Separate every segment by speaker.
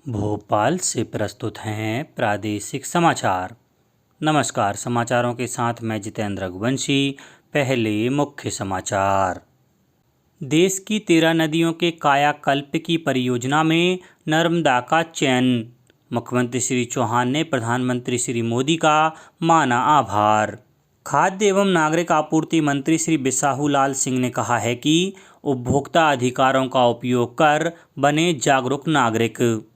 Speaker 1: भोपाल से प्रस्तुत हैं प्रादेशिक समाचार। नमस्कार, समाचारों के साथ मैं जितेंद्र रघुवंशी। पहले मुख्य समाचार। देश की 13 नदियों के कायाकल्प की परियोजना में नर्मदा का चयन। मुख्यमंत्री श्री चौहान ने प्रधानमंत्री श्री मोदी का माना आभार। खाद्य एवं नागरिक आपूर्ति मंत्री श्री बिसाहूलाल सिंह ने कहा है कि उपभोक्ता अधिकारों का उपयोग कर बने जागरूक नागरिक।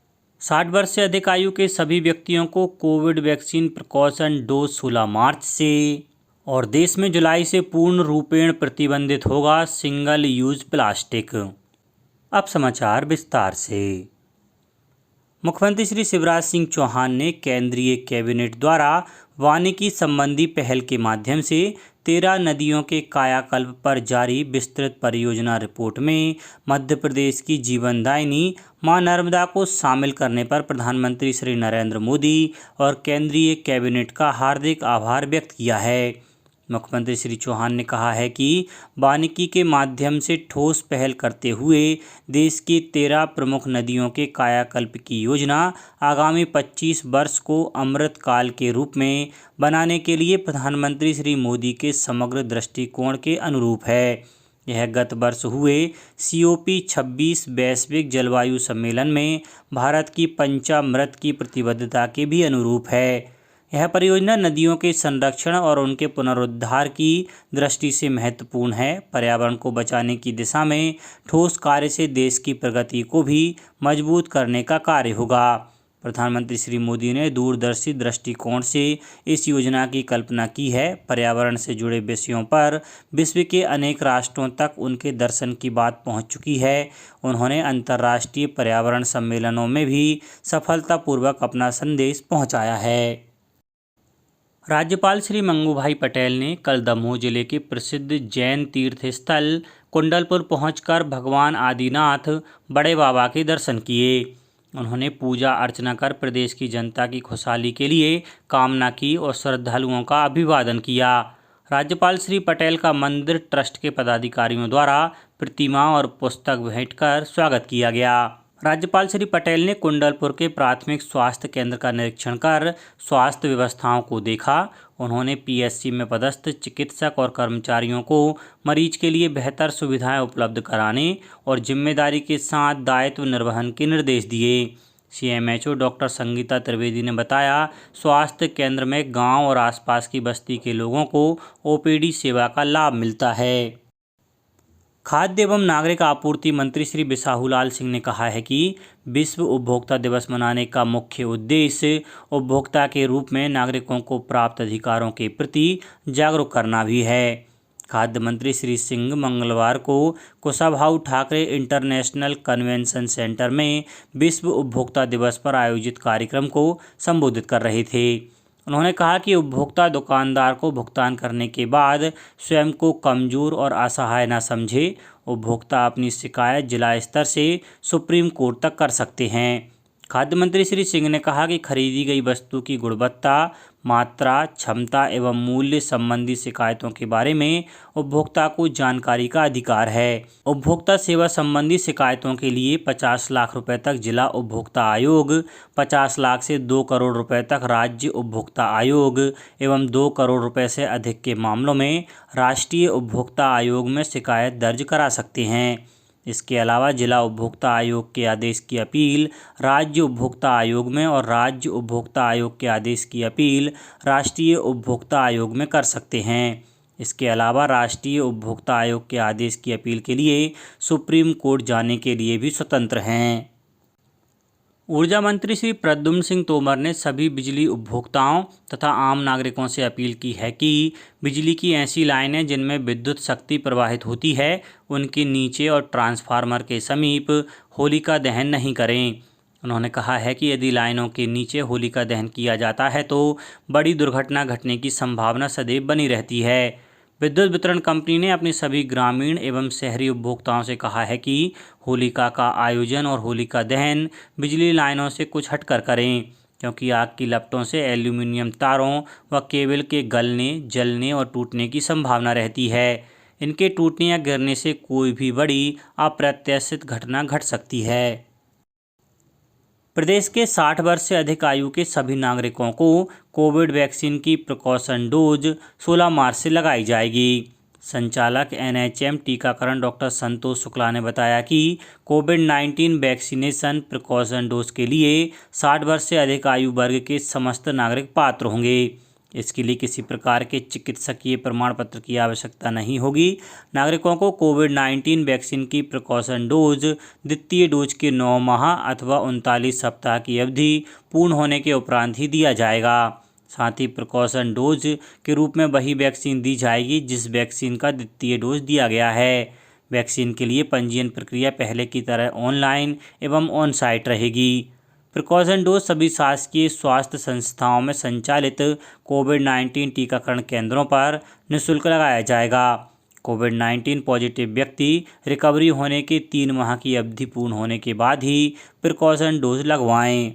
Speaker 1: 60 वर्ष से अधिक आयु के सभी व्यक्तियों को कोविड वैक्सीन प्रिकॉशन डोज 16 मार्च से और देश में जुलाई से पूर्ण रूपेण प्रतिबंधित होगा सिंगल यूज प्लास्टिक। अब समाचार विस्तार से। मुख्यमंत्री श्री शिवराज सिंह चौहान ने केंद्रीय कैबिनेट द्वारा वानिकी संबंधी पहल के माध्यम से 13 नदियों के कायाकल्प पर जारी विस्तृत परियोजना रिपोर्ट में मध्य प्रदेश की जीवनदायिनी मां नर्मदा को शामिल करने पर प्रधानमंत्री श्री नरेंद्र मोदी और केंद्रीय कैबिनेट का हार्दिक आभार व्यक्त किया है। मुख्यमंत्री श्री चौहान ने कहा है कि वानिकी के माध्यम से ठोस पहल करते हुए देश की 13 प्रमुख नदियों के कायाकल्प की योजना आगामी 25 वर्ष को अमृत काल के रूप में बनाने के लिए प्रधानमंत्री श्री मोदी के समग्र दृष्टिकोण के अनुरूप है। यह गत वर्ष हुए COP26 वैश्विक जलवायु सम्मेलन में भारत की पंचामृत की प्रतिबद्धता के भी अनुरूप है। यह परियोजना नदियों के संरक्षण और उनके पुनरुद्धार की दृष्टि से महत्वपूर्ण है। पर्यावरण को बचाने की दिशा में ठोस कार्य से देश की प्रगति को भी मजबूत करने का कार्य होगा। प्रधानमंत्री श्री मोदी ने दूरदर्शी दृष्टिकोण से इस योजना की कल्पना की है। पर्यावरण से जुड़े विषयों पर विश्व के अनेक राष्ट्रों तक उनके दर्शन की बात पहुंच चुकी है। उन्होंने अंतर्राष्ट्रीय पर्यावरण सम्मेलनों में भी सफलतापूर्वक अपना संदेश पहुंचाया है। राज्यपाल श्री मंगूभाई पटेल ने कल दमोह जिले के प्रसिद्ध जैन तीर्थ स्थल कुंडलपुर पहुंचकर भगवान आदिनाथ बड़े बाबा के दर्शन किए। उन्होंने पूजा अर्चना कर प्रदेश की जनता की खुशहाली के लिए कामना की और श्रद्धालुओं का अभिवादन किया। राज्यपाल श्री पटेल का मंदिर ट्रस्ट के पदाधिकारियों द्वारा प्रतिमा और पुस्तक भेंट कर स्वागत किया गया। राज्यपाल श्री पटेल ने कुंडलपुर के प्राथमिक स्वास्थ्य केंद्र का निरीक्षण कर स्वास्थ्य व्यवस्थाओं को देखा। उन्होंने PSC में पदस्थ चिकित्सक और कर्मचारियों को मरीज के लिए बेहतर सुविधाएं उपलब्ध कराने और जिम्मेदारी के साथ दायित्व निर्वहन के निर्देश दिए। CMHO डॉक्टर संगीता त्रिवेदी ने बताया, स्वास्थ्य केंद्र में गांव और आसपास की बस्ती के लोगों को OPD सेवा का लाभ मिलता है। खाद्य एवं नागरिक आपूर्ति मंत्री श्री बिसाहूलाल सिंह ने कहा है कि विश्व उपभोक्ता दिवस मनाने का मुख्य उद्देश्य उपभोक्ता के रूप में नागरिकों को प्राप्त अधिकारों के प्रति जागरूक करना भी है। खाद्य मंत्री श्री सिंह मंगलवार को Kushabhau Thackeray international convention centre में विश्व उपभोक्ता दिवस पर आयोजित कार्यक्रम को संबोधित कर रहे थे। उन्होंने कहा कि उपभोक्ता दुकानदार को भुगतान करने के बाद स्वयं को कमजोर और असहाय न समझे। उपभोक्ता अपनी शिकायत जिला स्तर से सुप्रीम कोर्ट तक कर सकते हैं। खाद्य मंत्री श्री सिंह ने कहा कि खरीदी गई वस्तु की गुणवत्ता, मात्रा, क्षमता एवं मूल्य संबंधी शिकायतों के बारे में उपभोक्ता को जानकारी का अधिकार है। उपभोक्ता सेवा संबंधी शिकायतों के लिए 50 लाख रुपए तक जिला उपभोक्ता आयोग, 50 लाख से 2 करोड़ रुपए तक राज्य उपभोक्ता आयोग एवं 2 करोड़ रुपए से अधिक के मामलों में राष्ट्रीय उपभोक्ता आयोग में शिकायत दर्ज करा सकते हैं। इसके अलावा जिला उपभोक्ता आयोग के आदेश की अपील राज्य उपभोक्ता आयोग में और राज्य उपभोक्ता आयोग के आदेश की अपील राष्ट्रीय उपभोक्ता आयोग में कर सकते हैं। इसके अलावा राष्ट्रीय उपभोक्ता आयोग के आदेश की अपील के लिए सुप्रीम कोर्ट जाने के लिए भी स्वतंत्र हैं। ऊर्जा मंत्री श्री प्रद्युम्न सिंह तोमर ने सभी बिजली उपभोक्ताओं तथा आम नागरिकों से अपील की है कि बिजली की ऐसी लाइनें जिनमें विद्युत शक्ति प्रवाहित होती है उनके नीचे और ट्रांसफार्मर के समीप होलिका दहन नहीं करें। उन्होंने कहा है कि यदि लाइनों के नीचे होलिका दहन किया जाता है तो बड़ी दुर्घटना घटने की संभावना सदैव बनी रहती है। विद्युत वितरण कंपनी ने अपनी सभी ग्रामीण एवं शहरी उपभोक्ताओं से कहा है कि होलिका का आयोजन और होलिका दहन बिजली लाइनों से कुछ हटकर करें, क्योंकि आग की लपटों से एल्यूमीनियम तारों व केबल के गलने, जलने और टूटने की संभावना रहती है। इनके टूटने या गिरने से कोई भी बड़ी अप्रत्याशित घटना घट सकती है। प्रदेश के 60 वर्ष से अधिक आयु के सभी नागरिकों को कोविड वैक्सीन की प्रिकॉशन डोज 16 मार्च से लगाई जाएगी। संचालक एनएचएम टीकाकरण डॉक्टर संतोष शुक्ला ने बताया कि कोविड-19 वैक्सीनेशन प्रिकॉशन डोज के लिए 60 वर्ष से अधिक आयु वर्ग के समस्त नागरिक पात्र होंगे। इसके लिए किसी प्रकार के चिकित्सकीय प्रमाण पत्र की आवश्यकता नहीं होगी। नागरिकों को कोविड-19 वैक्सीन की प्रिकॉशन डोज द्वितीय डोज के 9 माह अथवा 39 सप्ताह की अवधि पूर्ण होने के उपरांत ही दिया जाएगा। साथ ही प्रिकॉशन डोज के रूप में वही वैक्सीन दी जाएगी जिस वैक्सीन का द्वितीय डोज दिया गया है। वैक्सीन के लिए पंजीयन प्रक्रिया पहले की तरह ऑनलाइन एवं ऑन साइट रहेगी। प्रिकॉशन डोज सभी शासकीय स्वास्थ्य संस्थाओं में संचालित कोविड-19 टीकाकरण केंद्रों पर निःशुल्क लगाया जाएगा। कोविड-19 पॉजिटिव व्यक्ति रिकवरी होने के 3 माह की अवधि पूर्ण होने के बाद ही प्रिकॉशन डोज लगवाएं।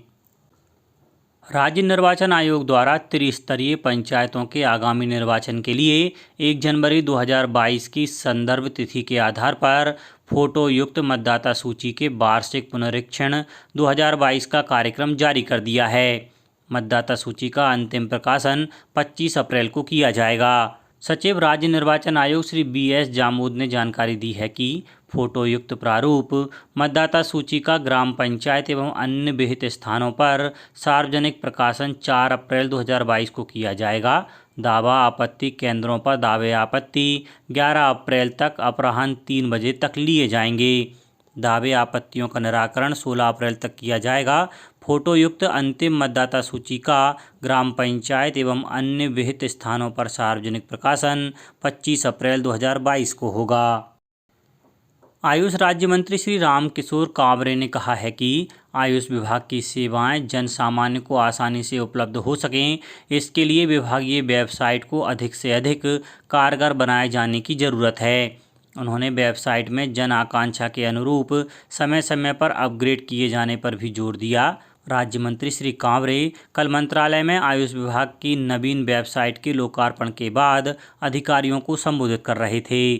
Speaker 1: राज्य निर्वाचन आयोग द्वारा त्रिस्तरीय पंचायतों के आगामी निर्वाचन के लिए 1 जनवरी 2022 की संदर्भ तिथि के आधार पर फोटो युक्त मतदाता सूची के वार्षिक पुनरीक्षण 2022 का कार्यक्रम जारी कर दिया है। मतदाता सूची का अंतिम प्रकाशन 25 अप्रैल को किया जाएगा। सचिव राज्य निर्वाचन आयोग श्री BS जामोद ने जानकारी दी है कि फोटो युक्त प्रारूप मतदाता सूची का ग्राम पंचायत एवं अन्य विहित स्थानों पर सार्वजनिक प्रकाशन 4 अप्रैल 2022 को किया जाएगा। दावा आपत्ति केंद्रों पर दावे आपत्ति 11 अप्रैल तक अपराह्न 3 बजे तक लिए जाएंगे। दावे आपत्तियों का निराकरण 16 अप्रैल तक किया जाएगा। फोटो युक्त अंतिम मतदाता सूची का ग्राम पंचायत एवं अन्य विहित स्थानों पर सार्वजनिक प्रकाशन 25 अप्रैल 2022 को होगा। आयुष राज्य मंत्री श्री रामकिशोर कांवरे ने कहा है कि आयुष विभाग की सेवाएं जन सामान्य को आसानी से उपलब्ध हो सकें, इसके लिए विभागीय वेबसाइट को अधिक से अधिक कारगर बनाए जाने की ज़रूरत है। उन्होंने वेबसाइट में जन आकांक्षा के अनुरूप समय समय पर अपग्रेड किए जाने पर भी जोर दिया। राज्य मंत्री श्री कांवरे कल मंत्रालय में आयुष विभाग की नवीन वेबसाइट के लोकार्पण के बाद अधिकारियों को संबोधित कर रहे थे।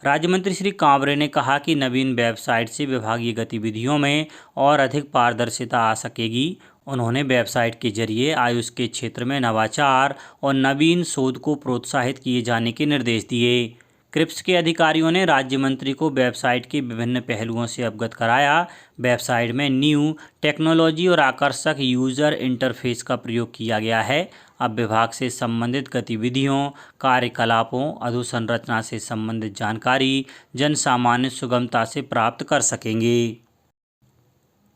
Speaker 1: राज्य मंत्री श्री कांवरे ने कहा कि नवीन वेबसाइट से विभागीय गतिविधियों में और अधिक पारदर्शिता आ सकेगी। उन्होंने वेबसाइट के जरिए आयुष के क्षेत्र में नवाचार और नवीन शोध को प्रोत्साहित किए जाने के निर्देश दिए। क्रिप्स के अधिकारियों ने राज्य मंत्री को वेबसाइट के विभिन्न पहलुओं से अवगत कराया। वेबसाइट में न्यू टेक्नोलॉजी और आकर्षक यूज़र इंटरफेस का प्रयोग किया गया है। अब विभाग से संबंधित गतिविधियों, कार्यकलापों, अधोसंरचना से संबंधित जानकारी जन सामान्य सुगमता से प्राप्त कर सकेंगे।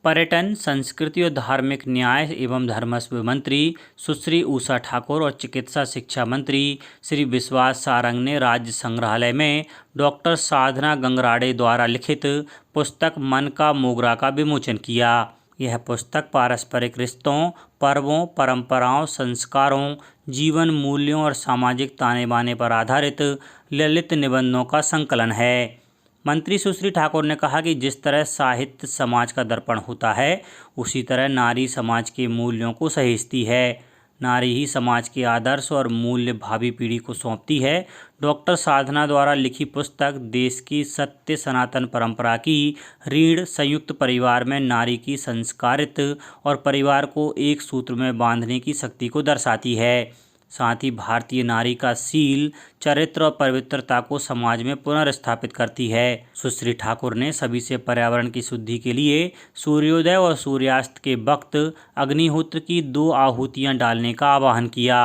Speaker 1: पर्यटन, संस्कृति और धार्मिक न्याय एवं धर्मस्व मंत्री सुश्री उषा ठाकुर और चिकित्सा शिक्षा मंत्री श्री विश्वास सारंग ने राज्य संग्रहालय में डॉक्टर साधना गंगराड़े द्वारा लिखित पुस्तक मन का मोगरा का विमोचन किया। यह पुस्तक पारस्परिक रिश्तों, पर्वों, परंपराओं, संस्कारों, जीवन मूल्यों और सामाजिक ताने बाने पर आधारित ललित निबंधों का संकलन है। मंत्री सुश्री ठाकुर ने कहा कि जिस तरह साहित्य समाज का दर्पण होता है, उसी तरह नारी समाज के मूल्यों को सहेजती है। नारी ही समाज के आदर्श और मूल्य भावी पीढ़ी को सौंपती है। डॉक्टर साधना द्वारा लिखी पुस्तक देश की सत्य सनातन परंपरा की रीढ़, संयुक्त परिवार में नारी की संस्कारित और परिवार को एक सूत्र में बांधने की शक्ति को दर्शाती है। साथ ही भारतीय नारी का शील, चरित्र और पवित्रता को समाज में पुनर्स्थापित करती है। सुश्री ठाकुर ने सभी से पर्यावरण की शुद्धि के लिए सूर्योदय और सूर्यास्त के वक्त अग्निहोत्र की 2 आहुतियां डालने का आह्वान किया।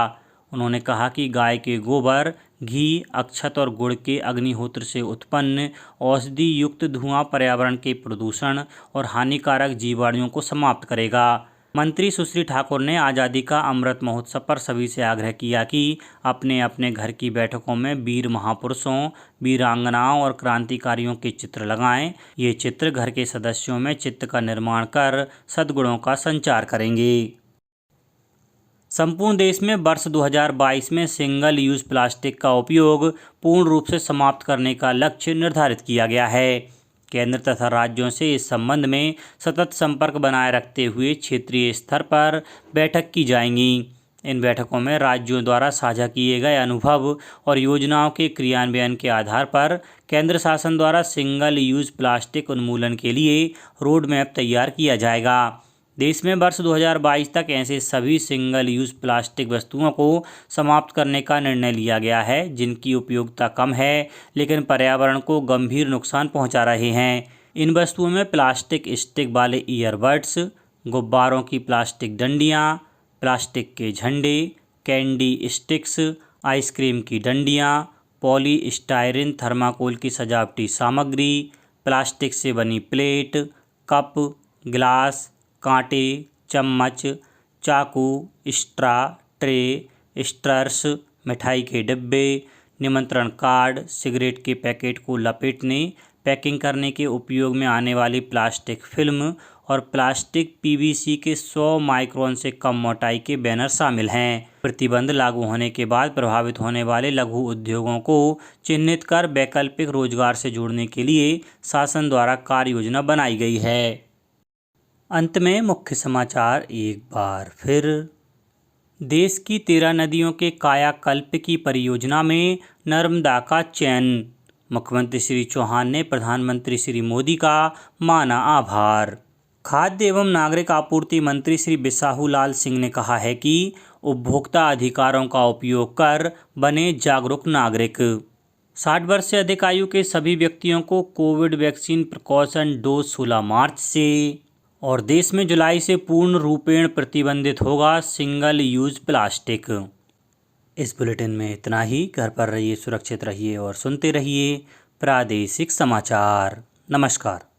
Speaker 1: उन्होंने कहा कि गाय के गोबर, घी, अक्षत और गुड़ के अग्निहोत्र से उत्पन्न औषधि युक्त धुआं पर्यावरण के प्रदूषण और हानिकारक जीवाणुओं को समाप्त करेगा। मंत्री सुश्री ठाकुर ने आज़ादी का अमृत महोत्सव पर सभी से आग्रह किया कि अपने अपने घर की बैठकों में वीर महापुरुषों, वीरांगनाओं और क्रांतिकारियों के चित्र लगाएं। ये चित्र घर के सदस्यों में चित्त का निर्माण कर सद्गुणों का संचार करेंगे। संपूर्ण देश में वर्ष 2022 में सिंगल यूज प्लास्टिक का उपयोग पूर्ण रूप से समाप्त करने का लक्ष्य निर्धारित किया गया है। केंद्र तथा राज्यों से इस संबंध में सतत संपर्क बनाए रखते हुए क्षेत्रीय स्तर पर बैठक की जाएंगी। इन बैठकों में राज्यों द्वारा साझा किए गए अनुभव और योजनाओं के क्रियान्वयन के आधार पर केंद्र शासन द्वारा सिंगल यूज प्लास्टिक उन्मूलन के लिए रोड मैप तैयार किया जाएगा। देश में वर्ष 2022 तक ऐसे सभी सिंगल यूज़ प्लास्टिक वस्तुओं को समाप्त करने का निर्णय लिया गया है जिनकी उपयोगिता कम है लेकिन पर्यावरण को गंभीर नुकसान पहुंचा रहे हैं। इन वस्तुओं में प्लास्टिक स्टिक वाले ईयरबड्स, गुब्बारों की प्लास्टिक डंडियाँ, प्लास्टिक के झंडे, कैंडी स्टिक्स, आइसक्रीम की डंडियाँ, पॉलीस्टायरीन थर्माकोल की सजावटी सामग्री, प्लास्टिक से बनी प्लेट, कप, गिलास, कांटे, चम्मच, चाकू, स्ट्रा, ट्रे, स्टर्स, मिठाई के डिब्बे, निमंत्रण कार्ड, सिगरेट के पैकेट को लपेटने, पैकिंग करने के उपयोग में आने वाली प्लास्टिक फिल्म और प्लास्टिक पीवीसी के 100 माइक्रोन से कम मोटाई के बैनर शामिल हैं। प्रतिबंध लागू होने के बाद प्रभावित होने वाले लघु उद्योगों को चिन्हित कर वैकल्पिक रोजगार से जोड़ने के लिए शासन द्वारा कार्य योजना बनाई गई है। अंत में मुख्य समाचार एक बार फिर। देश की 13 नदियों के कायाकल्प की परियोजना में नर्मदा का चयन। मुख्यमंत्री श्री चौहान ने प्रधानमंत्री श्री मोदी का माना आभार। खाद्य एवं नागरिक आपूर्ति मंत्री श्री बिसाहूलाल सिंह ने कहा है कि उपभोक्ता अधिकारों का उपयोग कर बने जागरूक नागरिक। 60 वर्ष से अधिक आयु के सभी व्यक्तियों को कोविड वैक्सीन प्रिकॉशन डोज 16 मार्च से। और देश में जुलाई से पूर्ण रूपेण प्रतिबंधित होगा सिंगल यूज प्लास्टिक। इस बुलेटिन में इतना ही। घर पर रहिए, सुरक्षित रहिए और सुनते रहिए प्रादेशिक समाचार। नमस्कार।